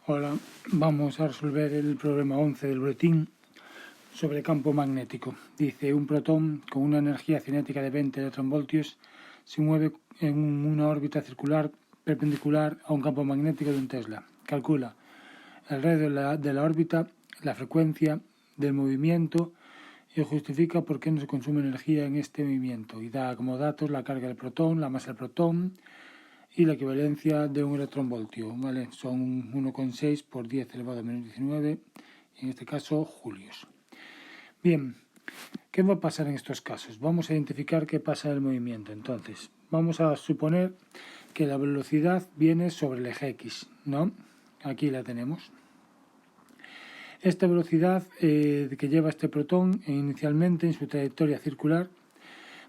Hola, vamos a resolver el problema 11 del boletín sobre campo magnético. Dice, un protón con una energía cinética de 20 electronvoltios se mueve en una órbita circular perpendicular a un campo magnético de un Tesla. Calcula el radio de la órbita, la frecuencia del movimiento y justifica por qué no se consume energía en este movimiento. Y da como datos la carga del protón, la masa del protón y la equivalencia de un electronvoltio, ¿vale? Son 1,6 por 10 elevado a menos 19, en este caso julios. Bien, ¿qué va a pasar en estos casos? Vamos a identificar qué pasa en el movimiento. Entonces, vamos a suponer que la velocidad viene sobre el eje X, ¿no? Aquí la tenemos. Esta velocidad que lleva este protón inicialmente en su trayectoria circular,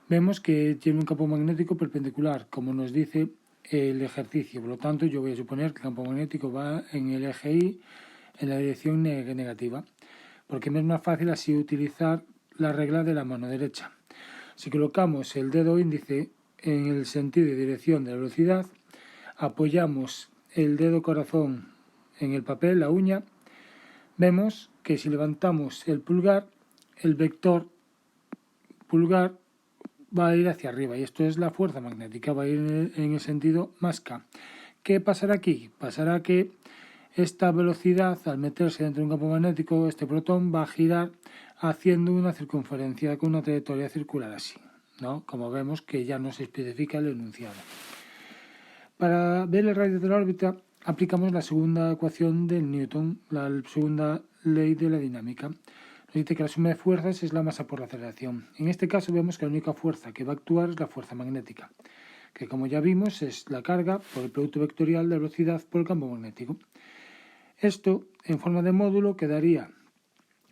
vemos que tiene un campo magnético perpendicular, como nos dice el ejercicio. Por lo tanto, yo voy a suponer que el campo magnético va en el eje Y en la dirección negativa, porque me es más fácil así utilizar la regla de la mano derecha. Si colocamos el dedo índice en el sentido y dirección de la velocidad, apoyamos el dedo corazón en el papel, la uña, vemos que si levantamos el pulgar, el vector pulgar va a ir hacia arriba y esto es la fuerza magnética, va a ir en el sentido más K. ¿Qué pasará aquí? Pasará que esta velocidad, al meterse dentro de un campo magnético, este protón va a girar haciendo una circunferencia con una trayectoria circular así, ¿no? Como vemos que ya no se especifica el enunciado. Para ver el radio de la órbita, aplicamos la segunda ecuación de Newton, la segunda ley de la dinámica. Nos dice que la suma de fuerzas es la masa por la aceleración. En este caso vemos que la única fuerza que va a actuar es la fuerza magnética, que como ya vimos es la carga por el producto vectorial de la velocidad por el campo magnético. Esto, en forma de módulo, quedaría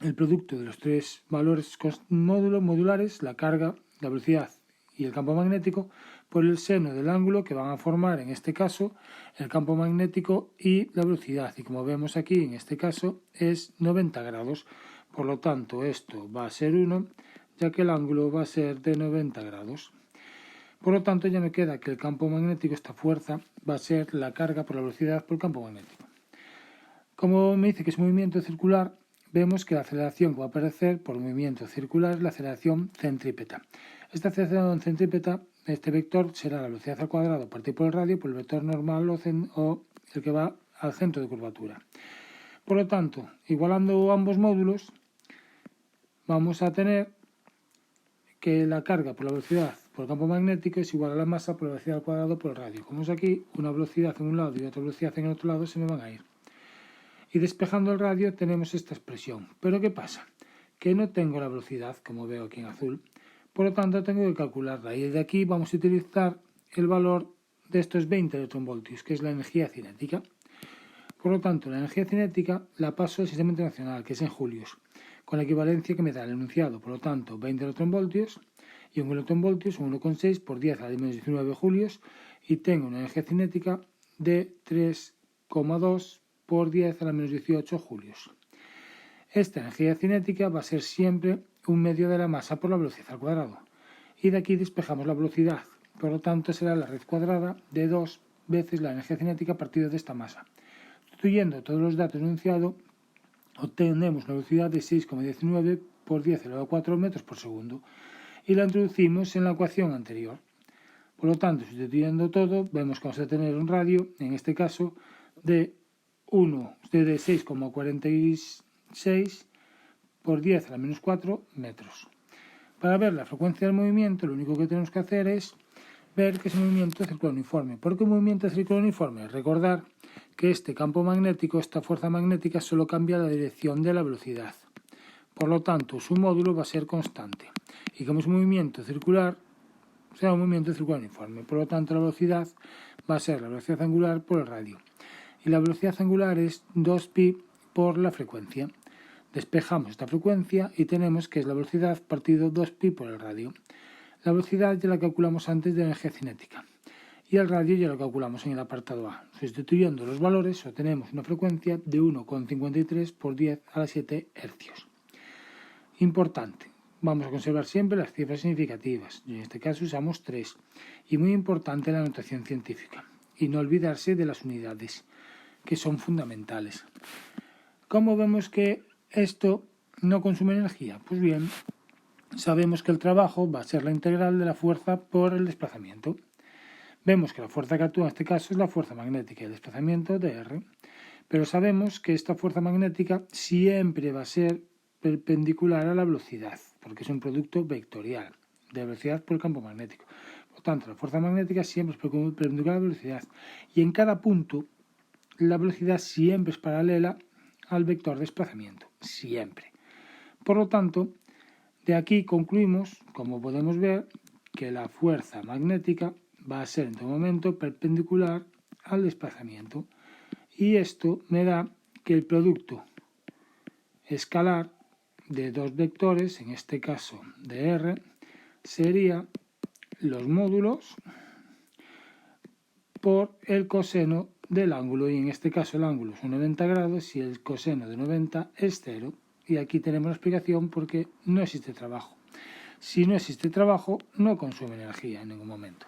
el producto de los tres valores modulares, la carga, la velocidad y el campo magnético, por el seno del ángulo que van a formar, en este caso, el campo magnético y la velocidad. Y como vemos aquí, en este caso, es 90 grados. Por lo tanto, esto va a ser 1, ya que el ángulo va a ser de 90 grados. Por lo tanto, ya me queda que el campo magnético, esta fuerza, va a ser la carga por la velocidad por el campo magnético. Como me dice que es movimiento circular, vemos que la aceleración que va a aparecer por movimiento circular es la aceleración centrípeta. Esta aceleración centrípeta, este vector, será la velocidad al cuadrado partido por el radio por el vector normal o el que va al centro de curvatura. Por lo tanto, igualando ambos módulos, vamos a tener que la carga por la velocidad por el campo magnético es igual a la masa por la velocidad al cuadrado por el radio. Como es aquí, una velocidad en un lado y otra velocidad en el otro lado se me van a ir. Y despejando el radio tenemos esta expresión. ¿Pero qué pasa? Que no tengo la velocidad, como veo aquí en azul. Por lo tanto, tengo que calcularla. Y de aquí vamos a utilizar el valor de estos 20 electronvoltios, que es la energía cinética. Por lo tanto, la energía cinética la paso al sistema internacional, que es en julios, con la equivalencia que me da el enunciado. Por lo tanto, 20 electronvoltios y un electronvoltio son 1,6 por 10 a la menos 19 julios y tengo una energía cinética de 3,2 por 10 a la menos 18 julios. Esta energía cinética va a ser siempre un medio de la masa por la velocidad al cuadrado. Y de aquí despejamos la velocidad. Por lo tanto, será la raíz cuadrada de 2 veces la energía cinética partida de esta masa. Sustituyendo todos los datos enunciados, obtenemos una velocidad de 6,19 por 10 elevado a 4 metros por segundo. Y la introducimos en la ecuación anterior. Por lo tanto, sustituyendo todo, vemos que vamos a tener un radio, en este caso, de 6,46 por 10 a la menos 4 metros. Para ver la frecuencia del movimiento, lo único que tenemos que hacer es ver que es un movimiento circular uniforme. ¿Por qué un movimiento circular uniforme? Recordar que este campo magnético, esta fuerza magnética, solo cambia la dirección de la velocidad. Por lo tanto, su módulo va a ser constante. Y como es un movimiento circular, será un movimiento circular uniforme. Por lo tanto, la velocidad va a ser la velocidad angular por el radio. Y la velocidad angular es 2pi por la frecuencia. Despejamos esta frecuencia y tenemos que es la velocidad partido 2pi por el radio. La velocidad ya la calculamos antes de la energía cinética. Y el radio ya lo calculamos en el apartado A. Sustituyendo los valores obtenemos una frecuencia de 1,53 por 10 a la 7 hercios. Importante. Vamos a conservar siempre las cifras significativas. En este caso usamos 3. Y muy importante la notación científica. Y no olvidarse de las unidades. que son fundamentales. ¿Cómo vemos que esto no consume energía? Pues bien, sabemos que el trabajo va a ser la integral de la fuerza por el desplazamiento. Vemos que la fuerza que actúa en este caso es la fuerza magnética y el desplazamiento dr. Pero sabemos que esta fuerza magnética siempre va a ser perpendicular a la velocidad, porque es un producto vectorial de velocidad por el campo magnético. Por tanto, la fuerza magnética siempre es perpendicular a la velocidad. Y en cada punto, la velocidad siempre es paralela al vector de desplazamiento. Siempre. Por lo tanto, de aquí concluimos, como podemos ver, que la fuerza magnética va a ser en todo momento perpendicular al desplazamiento. Y esto me da que el producto escalar de dos vectores, en este caso de R, sería los módulos por el coseno del ángulo, y en este caso el ángulo son 90 grados y el coseno de 90 es 0. Y aquí tenemos la explicación porque no existe trabajo. Si no existe trabajo, no consume energía en ningún momento.